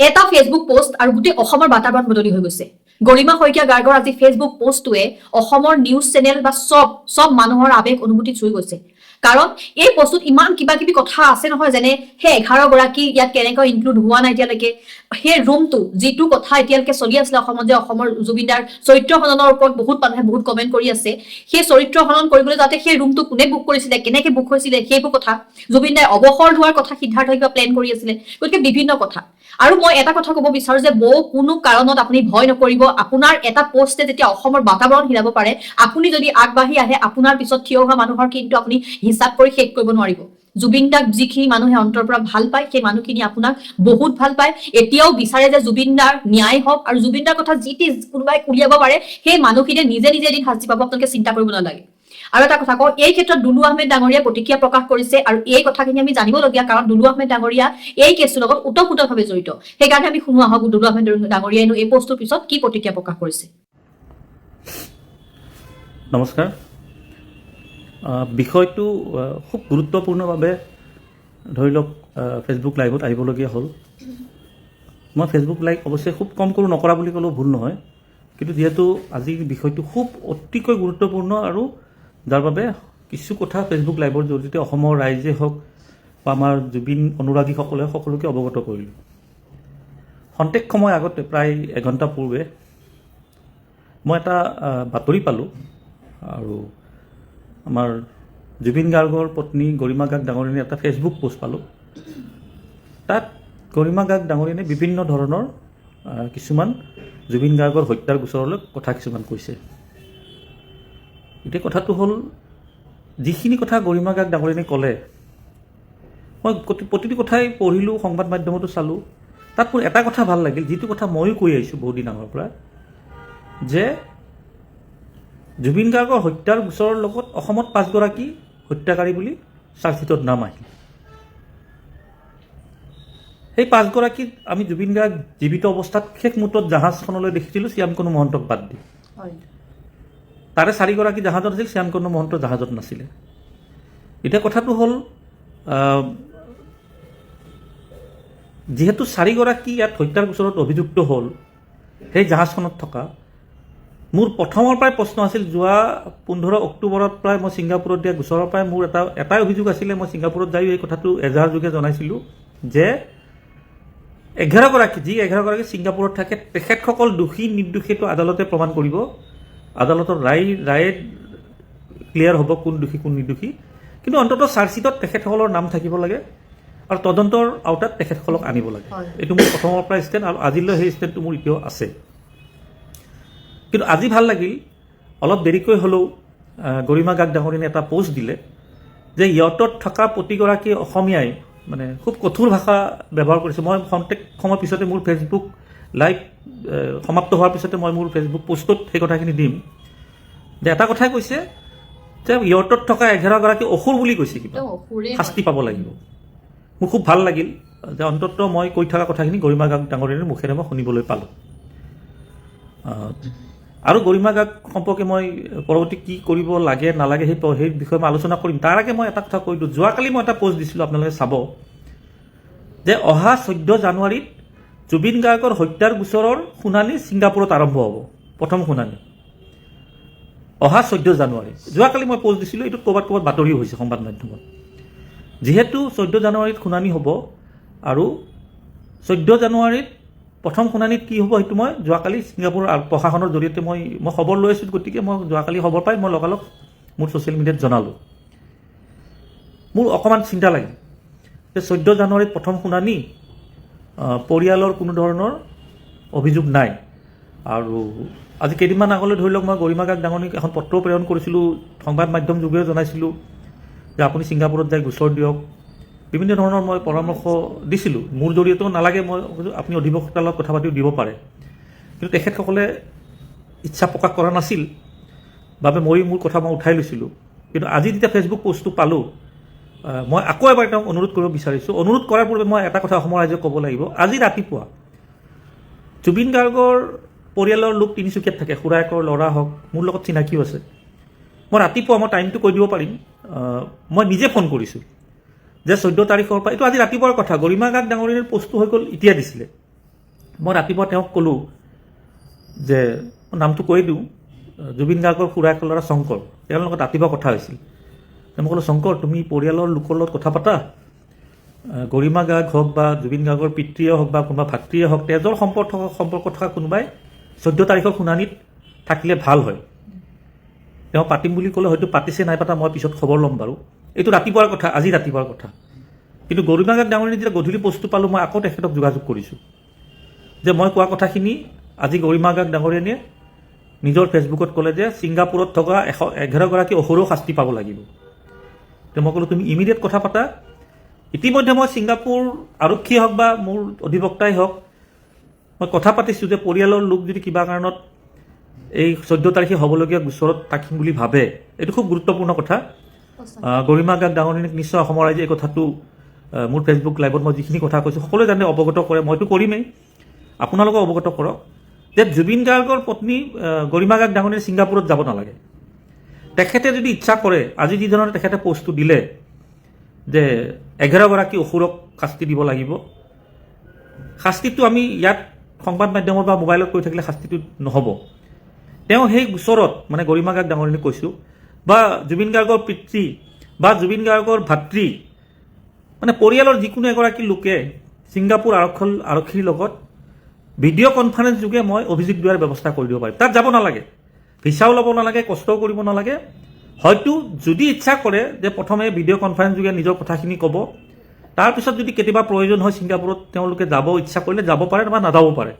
এটা Facebook post আৰু গোটেই অসমৰ বাতাবৰণ বদলি হৈ গৈছে। গৰিমা শইকীয়া গাৰ্গৰ আজি ফেচবুক পোষ্টটোৱে অসমৰ নিউজ চেনেল বা সব মানুহৰ আৱেগ অনুভূতি চুই গৈছে। কাৰণ এই পোষ্টটোত ইমান কিবা কিবি কথা আছে নহয়, যেনে সেই 11 গৰাকী ইয়াত কেনেকৈ ইনক্লুড হোৱা নাই এতিয়ালৈকে, সেই ৰুমটো যিটো কথা এতিয়ালৈকে চলি আছিলে অসমত, যে অসমৰ জুবিনদাৰ চৰিত্ৰ হননৰ ওপৰত বহুত মানুহে বহুত কমেণ্ট কৰি আছে, সেই চৰিত্ৰ হনন কৰিবলৈ যাতে সেই ৰুমটো কোনে বুক কৰিছিলে, কেনেকে বুক হৈছিলে, সেইবোৰ কথা, জুবিনদাই অৱসৰ লোৱাৰ কথা সিদ্ধাৰ্থই কিবা প্লেন কৰি আছিলে, গতিকে বিভিন্ন কথা। আৰু মই এটা কথা ক'ব বিচাৰো যে কোনো কাৰণত আপুনি ভয় নকৰিব। আপোনাৰ এটা পোষ্টে যেতিয়া অসমৰ বাতাবৰণ হিলাব পাৰে, আপুনি যদি আগবাঢ়ি আহে, আপোনাৰ পিছত থিয় হোৱা মানুহৰ কিন্তু আপুনি হিচাপ কৰি শেষ কৰিব নোৱাৰিব। জুবিন দাক যিখিনি মানুহে অন্তৰ পৰা ভাল পায়, সেই মানুহখিনি আপোনাক বহুত ভাল পায়, এতিয়াও বিচাৰে যে জুবিন দাৰ ন্যায় হওক, আৰু জুবিন দাৰ কথা যি কোনোবাই উলিয়াব পাৰে সেই মানুহখিনিয়ে নিজে নিজে এদিন শাস্তি পাব, আপোনালোকে চিন্তা কৰিব নালাগে। আৰু এটা কথা কওঁ, এই ক্ষেত্ৰত দুলু আহমেদ ডাঙৰীয়া প্ৰতিক্ৰিয়া প্ৰকাশ কৰিছে, আৰু এই কথাখিনি আমি জানিবলগীয়া, কাৰণ দুলু আহমেদ ডাঙৰীয়া এই কেছটোৰ লগত ওতঃপ্ৰোতভাৱে জড়িত। সেইকাৰণে আমি শুনো আহক দুলু আহমেদ ডাঙৰীয়াইনো এই পোষ্টটোৰ পিছত কি প্ৰতিক্ৰিয়া প্ৰকাশ কৰিছে। নমস্কাৰ। বিষয়টো খুব গুৰুত্বপূৰ্ণভাৱে ধৰি লওক ফেচবুক লাইভত আহিবলগীয়া হ'ল। মই ফেচবুক লাইভ অৱশ্যে খুব কম কৰোঁ, নকৰা বুলি ক'লেও ভুল নহয়, কিন্তু যিহেতু আজিৰ বিষয়টো খুব অতিকৈ গুৰুত্বপূৰ্ণ, আৰু যাৰ বাবে কিছু কথা ফেচবুক লাইভৰ জৰিয়তে অসমৰ ৰাইজে হওক বা আমাৰ জুবিন অনুৰাগীসকলে সকলোকে অৱগত কৰিলোঁ। খন্তেক সময় আগতে প্ৰায় এঘণ্টা পূৰ্বে মই এটা বাতৰি পালোঁ, আৰু আমাৰ জুবিন গাৰ্গৰ পত্নী গৰিমা গাৰ্গ ডাঙৰীয়ানীৰ এটা ফেচবুক পোষ্ট পালোঁ। তাত গৰিমা গাৰ্গ ডাঙৰীয়ানীয়ে বিভিন্ন ধৰণৰ কিছুমান জুবিন গাৰ্গৰ হত্যাৰ গোচৰলৈ কথা কিছুমান কৈছে। এতিয়া কথাটো হ'ল, যিখিনি কথা গৰিমা গাৰ্গ ডাঙৰীয়ানীয়ে ক'লে, মই প্ৰতিটো কথাই পঢ়িলোঁ, সংবাদ মাধ্যমতো চালোঁ। তাত মোৰ এটা কথা ভাল লাগিল, যিটো কথা ময়ো কৈ আহিছোঁ বহুত দিন আগৰ পৰা, যে জুবিন গাৰ্গৰ হত্যাৰ গোচৰৰ লগত অসমত 5 গৰাকী হত্যাকাৰী বুলি চাৰ্জশ্বিটত নাম আহিল। সেই 5 গৰাকীক আমি জুবিন গাৰ্গ জীৱিত অৱস্থাত শেষ মুহূৰ্তত জাহাজখনলৈ দেখিছিলোঁ, শ্যামকনু মহন্তক বাদ দি। তাৰে 4 গৰাকী জাহাজত আছিল, শ্যামকনু মহন্ত জাহাজত নাছিলে। এতিয়া কথাটো হ'ল, যিহেতু 4 গৰাকী ইয়াত হত্যাৰ গোচৰত অভিযুক্ত হ'ল সেই জাহাজখনত থকা, মোৰ প্ৰথমৰ পৰাই প্ৰশ্ন আছিল, যোৱা 15 অক্টোবৰত প্ৰায় মই ছিংগাপুৰত দিয়া গোচৰৰ পৰাই মোৰ এটাই অভিযোগ আছিলে। মই ছিংগাপুৰত যায়ো এই কথাটো এজাহাৰযোগে জনাইছিলোঁ যে 11 গৰাকী ছিংগাপুৰত থাকে, তেখেতসকল দোষী নিৰ্দোষীটো আদালতে প্ৰমাণ কৰিব, আদালতৰ ৰায়ে ক্লিয়াৰ হ'ব কোন দোষী কোন নিৰ্দোষী। কিন্তু অন্ততঃ চাৰ্জশ্বিটত তেখেতসকলৰ নাম থাকিব লাগে, আৰু তদন্তৰ আওতাত তেখেতসকলক আনিব লাগে। এইটো মোৰ প্ৰথমৰ পৰা ষ্টেণ্ড, আৰু আজিলৈ সেই ষ্টেণ্ডটো মোৰ এতিয়াও আছে। কিন্তু আজি ভাল লাগিল, অলপ দেৰিকৈ হ'লেও গৰিমা গাৰ্গ ডাঙৰীয়ানীয়ে এটা পোষ্ট দিলে যে ইয়টত থকা প্ৰতিগৰাকী অসমীয়াই মানে খুব কঠোৰ ভাষা ব্যৱহাৰ কৰিছে। মই খন্তেক সময় পিছতে মোৰ ফেচবুক লাইভ সমাপ্ত হোৱাৰ পিছতে মই মোৰ ফেচবুক পোষ্টত সেই কথাখিনি দিম, যে এটা কথাই কৈছে যে ইয়টত থকা 11 গৰাকী অসুৰ বুলি কৈছে, কিবা শাস্তি পাব লাগিব। মোৰ খুব ভাল লাগিল যে অন্ততঃ মই কৈ থকা কথাখিনি গৰিমা গাৰ্গ ডাঙৰীয়ানীৰ মুখেৰে মই শুনিবলৈ পালোঁ। আৰু গৰিমা গাৰ্গ সম্পৰ্কে মই পৰৱৰ্তী কি কৰিব লাগে নালাগে সেই বিষয়ে মই আলোচনা কৰিম। তাৰ আগে মই এটা কথা কৈ দিওঁ, যোৱাকালি মই এটা পোষ্ট দিছিলোঁ, আপোনালোকে চাব, যে অহা 14 জানুৱাৰীত জুবিন গাৰ্গৰ হত্যাৰ গোচৰৰ শুনানি ছিংগাপুৰত আৰম্ভ হ'ব, প্ৰথম শুনানি অহা 14 জানুৱাৰী। যোৱাকালি মই পোষ্ট দিছিলোঁ, এইটো ক'ৰবাত বাতৰিও হৈছে সংবাদ মাধ্যমত। যিহেতু 14 জানুৱাৰীত শুনানি হ'ব, আৰু 14 জানুৱাৰীত প্ৰথম শুনানিত কি হ'ব সেইটো মই যোৱাকালি ছিংগাপুৰৰ প্ৰশাসনৰ জৰিয়তে মই খবৰ লৈ আছোঁ, গতিকে মই যোৱাকালি খবৰ পাই মই লগালগ মোৰ ছ'চিয়েল মিডিয়াত জনালোঁ। মোৰ অকণমান চিন্তা লাগিল যে 14 জানুৱাৰীত প্ৰথম শুনানি, পৰিয়ালৰ কোনো ধৰণৰ অভিযোগ নাই। আৰু আজি কেইদিনমান আগলৈ ধৰি লওক, মই গৰিমা গাৰ্গ ডাঙৰীয়াক এখন পত্ৰ প্ৰেৰণ কৰিছিলোঁ, সংবাদ মাধ্যম যোগেও জনাইছিলোঁ যে আপুনি ছিংগাপুৰত যাই গোচৰ দিয়ক। বিভিন্ন ধৰণৰ মই পৰামৰ্শ দিছিলোঁ, মোৰ জৰিয়তেও নালাগে, মই আপুনি অধিবক্তাৰ লগত কথা পাতিও দিব পাৰে, কিন্তু তেখেতসকলে ইচ্ছা প্ৰকাশ কৰা নাছিল বাবে মোৰ কথা মই উঠাই লৈছিলোঁ। কিন্তু আজি যেতিয়া ফেচবুক পোষ্টটো পালোঁ, মই আকৌ এবাৰ তেওঁক অনুৰোধ কৰিব বিচাৰিছোঁ। অনুৰোধ কৰাৰ পূৰ্বে মই এটা কথা অসমৰ ৰাইজক ক'ব লাগিব, আজি ৰাতিপুৱা জুবিন গাৰ্গৰ পৰিয়ালৰ লোক তিনিচুকীয়াত থাকে, খুৰায়েকৰ ল'ৰা হওক, মোৰ লগত চিনাকিও আছে। মই ৰাতিপুৱা, মই টাইমটো কৈ দিব পাৰিম, মই নিজে ফোন কৰিছোঁ যে 14 তাৰিখৰ পৰা, এইটো আজি ৰাতিপুৱাৰ কথা, গৰিমা গাৰ্গ ডাঙৰীয়াৰ পোষ্টটো হৈ গ'ল এতিয়া দিছিলে, মই ৰাতিপুৱা তেওঁক ক'লোঁ যে নামটো কৈ দিওঁ, জুবিন গাৰ্গৰ খুৰায়েক ল'ৰা শংকৰ, তেওঁৰ লগত ৰাতিপুৱা কথা হৈছিল। মই ক'লোঁ, শংকৰ তুমি পৰিয়ালৰ লোকৰ লগত কথা পাতা, গৰিমা গাৰ্গ হওক বা জুবিন গাৰ্গৰ পিতৃয়ে হওক বা কোনোবা ভাতৃয়ে হওক, তেজৰ সম্পৰ্ক থকা কোনোবাই 14 তাৰিখৰ শুনানিত থাকিলে ভাল হয়। তেওঁ পাতিম বুলি ক'লে, হয়তো পাতিছে নাই পাতা মই পিছত খবৰ ল'ম বাৰু। এইটো ৰাতিপুৱাৰ কথা, আজি ৰাতিপুৱাৰ কথা। কিন্তু গৰিমা গাৰ্গ ডাঙৰীয়ে যেতিয়া গধূলি পোষ্টটো পালোঁ, মই আকৌ তেখেতক যোগাযোগ কৰিছোঁ যে মই কোৱা কথাখিনি আজি গৰিমা গাৰ্গ ডাঙৰীয়ানীয়ে নিজৰ ফেচবুকত ক'লে যে ছিংগাপুৰত থকা 111গৰাকী অসুৰেও শাস্তি পাব লাগিব। তো মই ক'লোঁ, তুমি ইমিডিয়েট কথা পাতা। ইতিমধ্যে মই ছিংগাপুৰ আৰক্ষীয়ে হওক বা মোৰ অধিবক্তাই হওক, মই কথা পাতিছোঁ যে পৰিয়ালৰ লোক যদি কিবা কাৰণত এই 14 তাৰিখে হ'বলগীয়া গোচৰত থাকিম বুলি ভাবে, এইটো খুব গুৰুত্বপূৰ্ণ কথা। গৰিমা গাৰ্গ ডাঙৰীয়ানীক নিশ্চয় অসমৰ ৰাইজে এই কথাটো মোৰ ফেচবুক লাইভত মই যিখিনি কথা কৈছোঁ সকলোৱে জানে, অৱগত কৰে, মইতো কৰিমেই, আপোনালোকক অৱগত কৰক যে জুবিন গাৰ্গৰ পত্নী গৰিমা গাৰ্গ ডাঙৰীয়াই ছিংগাপুৰত যাব নালাগে। তেখেতে যদি ইচ্ছা কৰে, আজি যিধৰণে তেখেতে পোষ্টটো দিলে যে 11গৰাকী অসুৰক শাস্তি দিব লাগিব, শাস্তিটো আমি ইয়াত সংবাদ মাধ্যমৰ বা মোবাইলত কৈ থাকিলে শাস্তিটো নহ'ব। তেওঁ সেই গোচৰত, মানে গৰিমা গাৰ্গ ডাঙৰীয়ানীক কৈছোঁ, বা জুবিন গাৰ্গৰ পিতৃ বা জুবিন গাৰ্গৰ ভাতৃ, মানে পৰিয়ালৰ যিকোনো এগৰাকী লোকে ছিংগাপুৰ আৰক্ষীৰ লগত ভিডিঅ' কনফাৰেন্স যোগে মই অভিযোগ দিয়াৰ ব্যৱস্থা কৰি দিব পাৰিম। তাত যাব নালাগে, ভিছাও ল'ব নালাগে, কষ্টও কৰিব নালাগে। হয়তো যদি ইচ্ছা কৰে যে প্ৰথমে ভিডিঅ' কনফাৰেন্স যোগে নিজৰ কথাখিনি ক'ব, তাৰপিছত যদি কেতিয়াবা প্ৰয়োজন হয় ছিংগাপুৰত তেওঁলোকে যাব ইচ্ছা কৰিলে যাব পাৰে বা নাযাব পাৰে।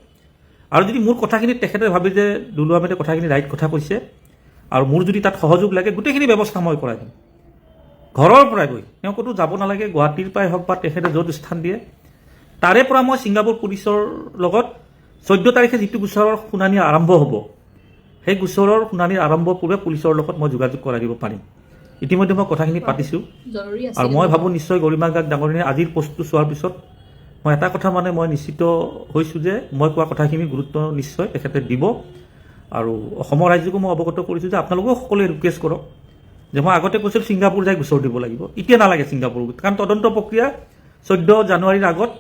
আৰু যদি মোৰ কথাখিনি তেখেতে ভাবে যে দুলু আহমেদে কথাখিনি ৰাইট কথা কৈছে আৰু মোৰ যদি তাত সহযোগ লাগে, গোটেইখিনি ব্যৱস্থা মই কৰাই দিম। ঘৰৰ পৰাই গৈ তেওঁ ক'তো যাব নালাগে, গুৱাহাটীৰ পৰাই হওক বা তেখেতে য'ত স্থান দিয়ে তাৰে পৰা মই ছিংগাপুৰ পুলিচৰ লগত 14 তাৰিখে যিটো গোচৰৰ শুনানি আৰম্ভ হ'ব, সেই গোচৰৰ শুনানিৰ আৰম্ভৰ পূৰ্বে পুলিচৰ লগত মই যোগাযোগ কৰাই দিব পাৰিম। ইতিমধ্যে মই কথাখিনি পাতিছোঁ আৰু মই ভাবোঁ নিশ্চয় গৰিমা গাৰ্গ ডাঙৰীয়াই আজিৰ পোষ্টটো চোৱাৰ পিছত মই এটা কথা মানে মই নিশ্চিত হৈছোঁ যে মই কোৱা কথাখিনি গুৰুত্ব নিশ্চয় তেখেতে দিব। আৰু অসমৰ ৰাইজকো মই অৱগত কৰিছোঁ যে আপোনালোকেও সকলোৱে ৰিকুৱেষ্ট কৰক যে মই আগতে কৈছিলোঁ ছিংগাপুৰ যাই গোচৰ দিব লাগিব, এতিয়া নালাগে ছিংগাপুৰ, কাৰণ তদন্ত প্ৰক্ৰিয়া 14 জানুৱাৰীৰ আগত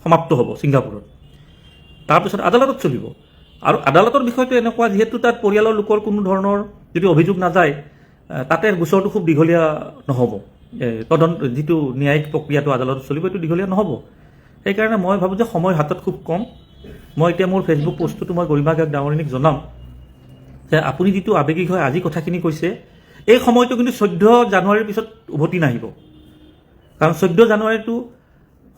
সমাপ্ত হ'ব ছিংগাপুৰত, তাৰপিছত আদালতত চলিব। আৰু আদালতৰ বিষয়টো এনেকুৱা, যিহেতু তাত পৰিয়ালৰ লোকৰ কোনো ধৰণৰ যদি অভিযোগ নাযায়, তাতে গোচৰটো খুব দীঘলীয়া নহ'ব, তদন্ত যিটো ন্যায়িক প্ৰক্ৰিয়াটো আদালতত চলিব এইটো দীঘলীয়া নহ'ব। সেইকাৰণে মই ভাবোঁ যে সময় হাতত খুব কম। মই এতিয়া মোৰ ফেচবুক পোষ্টটো মই গৰিমা গাৰ্গ ডাঙৰীয়ানীক জনাম যে আপুনি যিটো আৱেগিক হয় আজি কথাখিনি কৈছে, এই সময়টো কিন্তু 14 জানুৱাৰীৰ পিছত উভতি নাহিব। কাৰণ 14 জানুৱাৰীটো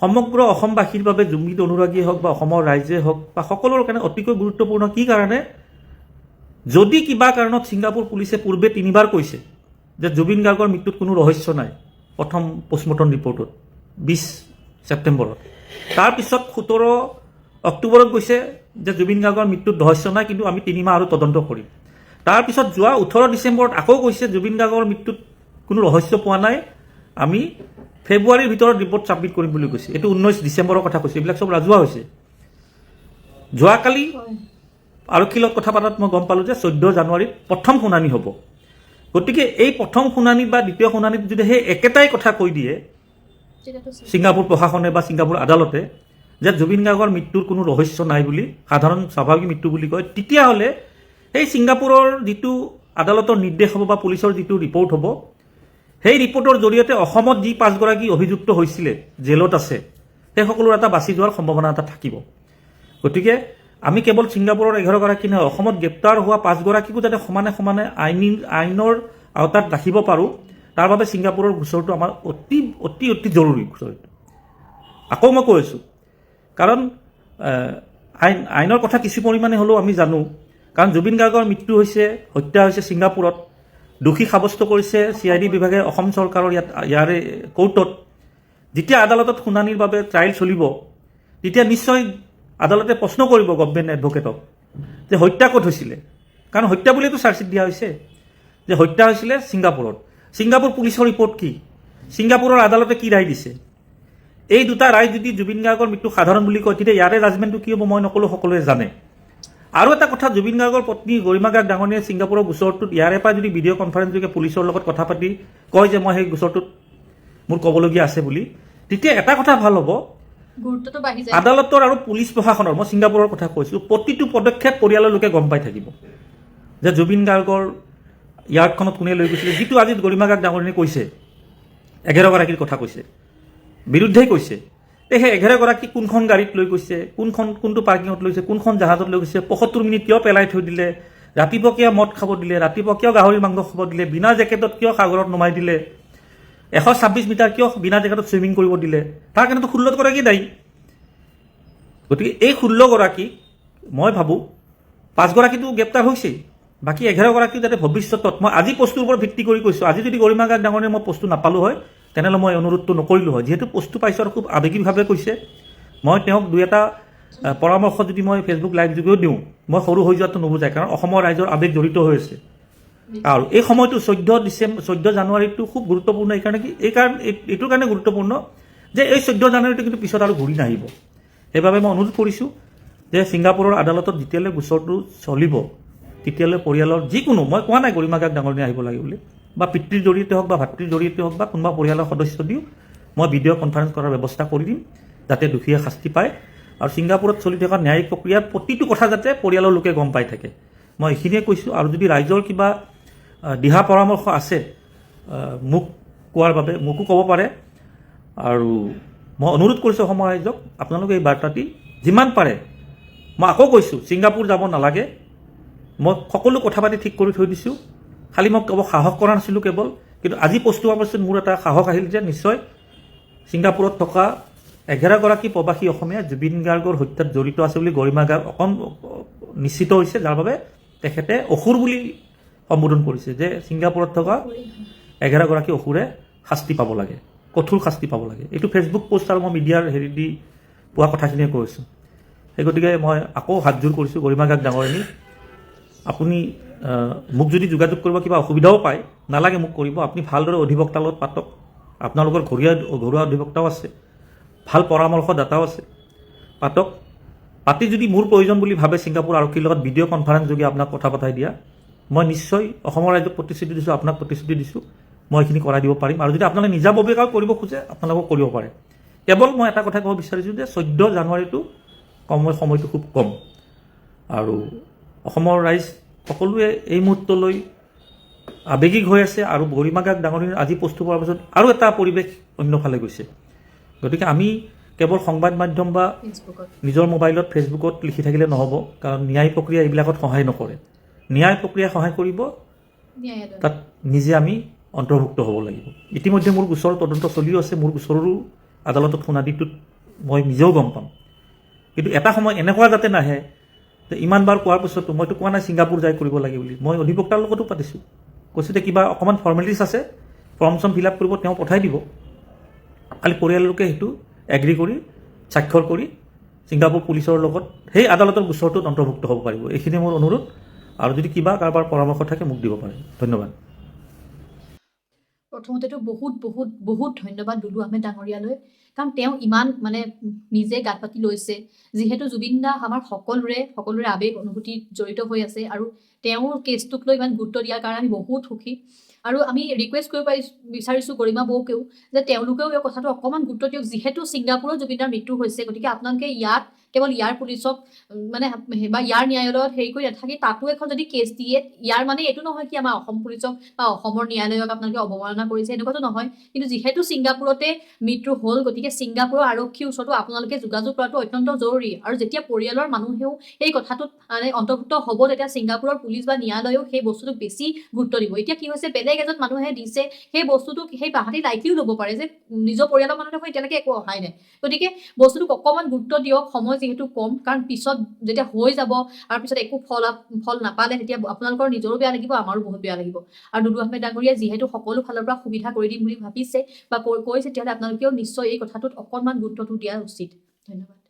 সমগ্ৰ অসমবাসীৰ বাবে, জুবিন অনুৰাগীয়ে হওক বা অসমৰ ৰাইজে হওক বা সকলোৰে কাৰণে অতিকৈ গুৰুত্বপূৰ্ণ। কি কাৰণে? যদি কিবা কাৰণত ছিংগাপুৰ পুলিচে পূৰ্বে 3বাৰ কৈছে যে জুবিন গাৰ্গৰ মৃত্যুত কোনো ৰহস্য নাই, প্ৰথম পষ্টমৰ্টম ৰিপৰ্টত 20 ছেপ্টেম্বৰত, তাৰপিছত 17 অক্টোবৰত কৈছে যে জুবিন গাৰ্গৰ মৃত্যুত ৰহস্য নাই, কিন্তু আমি 3 মাহ আৰু তদন্ত কৰিম। তাৰপিছত যোৱা 18 ডিচেম্বৰত আকৌ কৈছে জুবিন গাৰ্গৰ মৃত্যুত কোনো ৰহস্য পোৱা নাই, আমি ফেব্ৰুৱাৰীৰ ভিতৰত ৰিপৰ্ট ছাবমিট কৰিম বুলি কৈছে। এইটো 19 ডিচেম্বৰৰ কথা কৈছে, এইবিলাক চব ৰাজহুৱা হৈছে। যোৱাকালি আৰক্ষীৰ লগত কথা পতাত মই গম পালোঁ যে 14 জানুৱাৰীত প্ৰথম শুনানি হ'ব। গতিকে এই প্ৰথম শুনানি বা দ্বিতীয় শুনানিত যদি সেই একেটাই কথা কৈ দিয়ে ছিংগাপুৰ প্ৰশাসনে বা ছিংগাপুৰ আদালতে যে জুবিন গাৰ্গৰ মৃত্যুৰ কোনো ৰহস্য নাই বুলি, সাধাৰণ স্বাভাৱিক মৃত্যু বুলি কয়, তেতিয়াহ'লে সেই ছিংগাপুৰৰ যিটো আদালতৰ নিৰ্দেশ হ'ব বা পুলিচৰ যিটো ৰিপৰ্ট হ'ব, সেই ৰিপৰ্টৰ জৰিয়তে অসমত যি 5গৰাকী অভিযুক্ত হৈছিলে, জেলত আছে, সেই সকলোৰ এটা বাছি যোৱাৰ সম্ভাৱনা এটা থাকিব। গতিকে আমি কেৱল ছিংগাপুৰৰ 11গৰাকী নহয়, অসমত গ্ৰেপ্তাৰ হোৱা 5গৰাকীকো যাতে সমানে সমানে আইনৰ আওতাত ৰাখিব পাৰোঁ, তাৰ বাবে ছিংগাপুৰৰ গোচৰটো আমাৰ অতি অতি অতি জৰুৰী। গোচৰটো আকৌ মই কৈ আছোঁ, কাৰণ আইনৰ কথা কিছু পৰিমাণে হ'লেও আমি জানো। কাৰণ জুবিন গাৰ্গৰ মৃত্যু হৈছে, হত্যা হৈছে ছিংগাপুৰত, দোষী সাব্যস্ত কৰিছে CID বিভাগে অসম চৰকাৰৰ ইয়াৰে কোৰ্টত। যেতিয়া আদালতত শুনানিৰ বাবে ট্ৰায়েল চলিব, তেতিয়া নিশ্চয় আদালতে প্ৰশ্ন কৰিব গভৰ্ণমেণ্ট এডভকেটক যে হত্যা ক'ত হৈছিলে, কাৰণ হত্যা বুলিতো চাৰ্জশ্বিট দিয়া হৈছে যে হত্যা হৈছিলে ছিংগাপুৰত। ছিংগাপুৰ পুলিচৰ ৰিপৰ্ট কি, ছিংগাপুৰৰ আদালতে কি ৰায় দিছে, এই দুটা ৰায় যদি জুবিন গাৰ্গৰ মৃত্যু সাধাৰণ বুলি কয়, তেতিয়া ইয়াৰে জাজমেণ্টটো কি হ'ব মই নক'লোঁ, সকলোৱে জানে। আৰু এটা কথা, জুবিন গাৰ্গৰ পত্নী গৰিমা গাৰ্গ ডাঙৰীয়াই ছিংগাপুৰৰ গোচৰটোত ইয়াৰে পৰা যদি ভিডিঅ' কনফাৰেন্স যোগে পুলিচৰ লগত কথা পাতি কয় যে মই সেই গোচৰটোত মোৰ ক'বলগীয়া আছে বুলি, তেতিয়া এটা কথা ভাল হ'ব গুৰুত্বটো বাঢ়ি যায় আদালতৰ আৰু পুলিচ প্ৰশাসনৰ, মই ছিংগাপুৰৰ কথা কৈছোঁ, প্ৰতিটো পদক্ষেপ পৰিয়ালৰ লোকে গম পাই থাকিব যে জুবিন গাৰ্গৰ ইয়াৰ্ডখনত কোনে লৈ গৈছিলে, যিটো আজি গৰিমা গাৰ্গ ডাঙৰীয়াই কৈছে 11গৰাকীৰ কথা কৈছে, বিৰুদ্ধেই কৈছে। সেই 11গৰাকী কোনখন গাড়ীত লৈ গৈছে, কোনটো পাৰ্কিঙত লৈছে, কোনখন জাহাজত লৈ গৈছে, 75 মিনিট কিয় পেলাই থৈ দিলে, ৰাতিপুৱা কিয় মদ খাব দিলে, ৰাতিপুৱা কিয় গাহৰি মাংস খাব দিলে, বিনা জেকেটত কিয় সাগৰত নমাই দিলে, 126 মিটাৰ কিয় বিনা জেকেটত চুইমিং কৰিব দিলে, তাৰ কাৰণেতো 16গৰাকী দায়ী। গতিকে এই 16গৰাকী মই ভাবোঁ 5গৰাকীটো গ্ৰেপ্তাৰ হৈছেই, বাকী 11গৰাকী যাতে ভৱিষ্যতত, মই আজি পষ্টটোৰ ওপৰত ভিত্তি কৰি কৈছোঁ, আজি যদি গৰিমা গাৰ্গ ডাঙৰীয়াৰ মই পষ্টটো নাপালোঁ হয় তেনেহ'লে মই অনুৰোধটো নকৰিলোঁ হয়। যিহেতু পষ্টটো পাইছোঁ আৰু খুব আৱেগিকভাৱে কৈছে, মই তেওঁক 2-এটা পৰামৰ্শ যদি মই ফেচবুক লাইভ যোগেও দিওঁ, মই সৰু হৈ যোৱাটো নুবুজায়, কাৰণ অসমৰ ৰাইজৰ আৱেগ জড়িত হৈ আছে। আৰু এই সময়টো 14 জানুৱাৰীটো খুব গুৰুত্বপূৰ্ণ। এইটোৰ কাৰণে গুৰুত্বপূৰ্ণ যে এই 14 জানুৱাৰীটো কিন্তু পিছত আৰু ঘূৰি নাহিব। সেইবাবে মই অনুৰোধ কৰিছোঁ যে ছিংগাপুৰৰ আদালতত যেতিয়ালৈ গোচৰটো চলিব তেতিয়ালৈ পৰিয়ালৰ যিকোনো, মই কোৱা নাই গৰিমা গাৰ্গ ডাঙৰীয়া আহিব লাগে বুলি, বা পিতৃৰ জৰিয়তে হওক বা ভাতৃৰ জৰিয়তে হওক বা কোনোবা পৰিয়ালৰ সদস্য দিওঁ, মই ভিডিঅ' কনফাৰেন্স কৰাৰ ব্যৱস্থা কৰি দিম যাতে দোষীয়ে শাস্তি পায়। আৰু ছিংগাপুৰত চলি থকা ন্যায়িক প্ৰক্ৰিয়াৰ প্ৰতিটো কথা যাতে পৰিয়ালৰ লোকে গম পাই থাকে, মই এইখিনিয়ে কৈছোঁ। আৰু যদি ৰাইজৰ কিবা দিহা পৰামৰ্শ আছে মোক কোৱাৰ বাবে মোকো ক'ব পাৰে। আৰু মই অনুৰোধ কৰিছোঁ অসমৰ ৰাইজক, আপোনালোকে এই বাৰ্তাটি যিমান পাৰে, মই আকৌ কৈছোঁ ছিংগাপুৰ যাব নালাগে, মই সকলো কথা পাতি ঠিক কৰি থৈ দিছোঁ, খালি মই কেৱল সাহস কৰা নাছিলোঁ কেৱল, কিন্তু আজি পষ্টটো হোৱাৰ পাছত মোৰ এটা সাহস আহিল যে নিশ্চয় ছিংগাপুৰত থকা 11গৰাকী প্ৰৱাসী অসমীয়া জুবিন গাৰ্গৰ হত্যাত জড়িত আছে বুলি গৰিমা গাৰ্গ নিশ্চিত হৈছে, যাৰ বাবে তেখেতে অসুৰ বুলি সম্বোধন কৰিছে, যে ছিংগাপুৰত থকা 11গৰাকী অসুৰে শাস্তি পাব লাগে, কঠোৰ শাস্তি পাব লাগে। এইটো ফেচবুক পোষ্ট আৰু মই মিডিয়াৰ হেৰি দি পোৱা কথাখিনিয়ে কৈছোঁ। সেই গতিকে মই আকৌ হাতযোৰ কৰিছোঁ গৰিমা গাৰ্গ ডাঙৰীয়ানী, আপুনি মোক যদি যোগাযোগ কৰিব কিবা অসুবিধাও পায়, নালাগে মোক কৰিব, আপুনি ভালদৰে অধিবক্তাৰ লগত পাতক, আপোনালোকৰ ঘৰুৱা অধিবক্তাও আছে, ভাল পৰামৰ্শদাতাও আছে, পাতক। পাতি যদি মোৰ প্ৰয়োজন বুলি ভাবে ছিংগাপুৰ আৰক্ষীৰ লগত ভিডিঅ' কনফাৰেন্স যোগে আপোনাক কথা পতাই দিয়া, মই নিশ্চয় অসমৰ ৰাইজক প্ৰতিশ্ৰুতি দিছোঁ, আপোনাক প্ৰতিশ্ৰুতি দিছোঁ, মই এইখিনি কৰাই দিব পাৰিম। আৰু যদি আপোনালোকে নিজাববীয়াকৈ কৰিব খোজে আপোনালোকক কৰিব পাৰে। কেৱল মই এটা কথা ক'ব বিচাৰিছোঁ যে 14 জানুৱাৰীটো সময়টো খুব কম, আৰু অসমৰ ৰাইজ সকলোৱে এই মুহূৰ্তলৈ আৱেগিক হৈ আছে। আৰু গৰিমা গাৰ্গ ডাঙৰীয়াৰ আজি পষ্টটো পোৱাৰ পাছত আৰু এটা পৰিৱেশ অন্যফালে গৈছে। গতিকে আমি কেৱল সংবাদ মাধ্যম বা নিজৰ মোবাইলত ফেচবুকত লিখি থাকিলে নহ'ব, কাৰণ ন্যায় প্ৰক্ৰিয়া এইবিলাকত সহায় নকৰে। ন্যায় প্ৰক্ৰিয়া সহায় কৰিব, তাত নিজে আমি অন্তৰ্ভুক্ত হ'ব লাগিব। ইতিমধ্যে মোৰ গোচৰৰ তদন্ত চলিও আছে, মোৰ গোচৰৰো আদালতত শুনানিটোত মই নিজেও গম পাম। কিন্তু এটা সময় এনেকুৱা যাতে নাহে যে ইমানবাৰ কোৱাৰ পিছতো, মইতো কোৱা নাই ছিংগাপুৰ যাই কৰিব লাগে বুলি, মই অধিবক্তাৰ লগতো পাতিছোঁ, কৈছোঁ যে কিবা অকণমান ফৰ্মেলিটিছ আছে, ফৰ্ম চৰ্ম ফিল আপ কৰিব, তেওঁ পঠাই দিব, খালি পৰিয়াললোকে সেইটো এগ্ৰী কৰি স্বাক্ষৰ কৰি ছিংগাপুৰ পুলিচৰ লগত সেই আদালতৰ গোচৰটোত অন্তৰ্ভুক্ত হ'ব পাৰিব। এইখিনি মোৰ অনুৰোধ। আৰু যদি কিবা কাৰোবাৰ পৰামৰ্শ থাকে মোক দিব পাৰে। ধন্যবাদ। প্ৰথমতেতো বহুত বহুত বহুত ধন্যবাদ দুলু আহমেদ ডাঙৰীয়ালৈ, কাৰণ তেওঁ ইমান নিজে গাত পাতি লৈছে। যিহেতু জুবিন দা আমাৰ সকলোৰে আৱেগ অনুভূতি জড়িত হৈ আছে, আৰু তেওঁৰ কেছটোক লৈ ইমান গুৰুত্ব দিয়াৰ কাৰণে আমি বহুত সুখী। আৰু আমি ৰিকুৱেষ্ট কৰিব বিচাৰিছোঁ গৰিমা বৌকেও যে তেওঁলোকেও এই কথাটো অকণমান গুৰুত্ব দিয়ক। যিহেতু ছিংগাপুৰত জুবিন দাৰ মৃত্যু হৈছে, গতিকে আপোনালোকে ইয়াত কেৱল ইয়াৰ পুলিচক বা ইয়াৰ ন্যায়ালয়ত হেৰি কৰি নাথাকি তাতো এখন যদি কেছ দিয়ে, ইয়াৰ এইটো নহয় কি আমাৰ অসম পুলিচক বা অসমৰ ন্যায়ালয়ক আপোনালোকে অৱমাননা কৰিছে, এনেকুৱাতো নহয়। কিন্তু যিহেতু ছিংগাপুৰতে মৃত্যু হ'ল, গতিকে ছিংগাপুৰৰ আৰক্ষীৰ ওচৰতো আপোনালোকে যোগাযোগ কৰাটো অত্যন্ত জৰুৰী। আৰু যেতিয়া পৰিয়ালৰ মানুহেও এই কথাটোত অন্তৰ্ভুক্ত হ'ব, তেতিয়া ছিংগাপুৰৰ পুলিচ বা ন্যায়ালয়েও সেই বস্তুটোক বেছি গুৰুত্ব দিব। এতিয়া কি হৈছে, বেলেগ এজন মানুহে দিছে সেই বস্তুটোক, সেই তাহাঁতি লাইকলিও ল'ব পাৰে যে নিজৰ পৰিয়ালৰ মানুহ দেখোন এতিয়ালৈকে একো অহাই নাই। গতিকে বস্তুটোক অকণমান গুৰুত্ব দিয়ক, সময় যিহেতু কম, কাৰণ পিছত যেতিয়া হৈ যাব আৰু পিছত একো ফল নাপালে তেতিয়া আপোনালোকৰ নিজৰো বেয়া লাগিব, আমাৰো বহুত বেয়া লাগিব। আৰু দুলু আহমেদ ডাঙৰীয়াই যিহেতু সকলো ফালৰ পৰা সুবিধা কৰি দিম বুলি ভাবিছে বা কৈছে, তেতিয়াহ'লে আপোনালোকেও নিশ্চয় এই কথাটোত অকণমান গুৰুত্বটো দিয়া উচিত। ধন্যবাদ।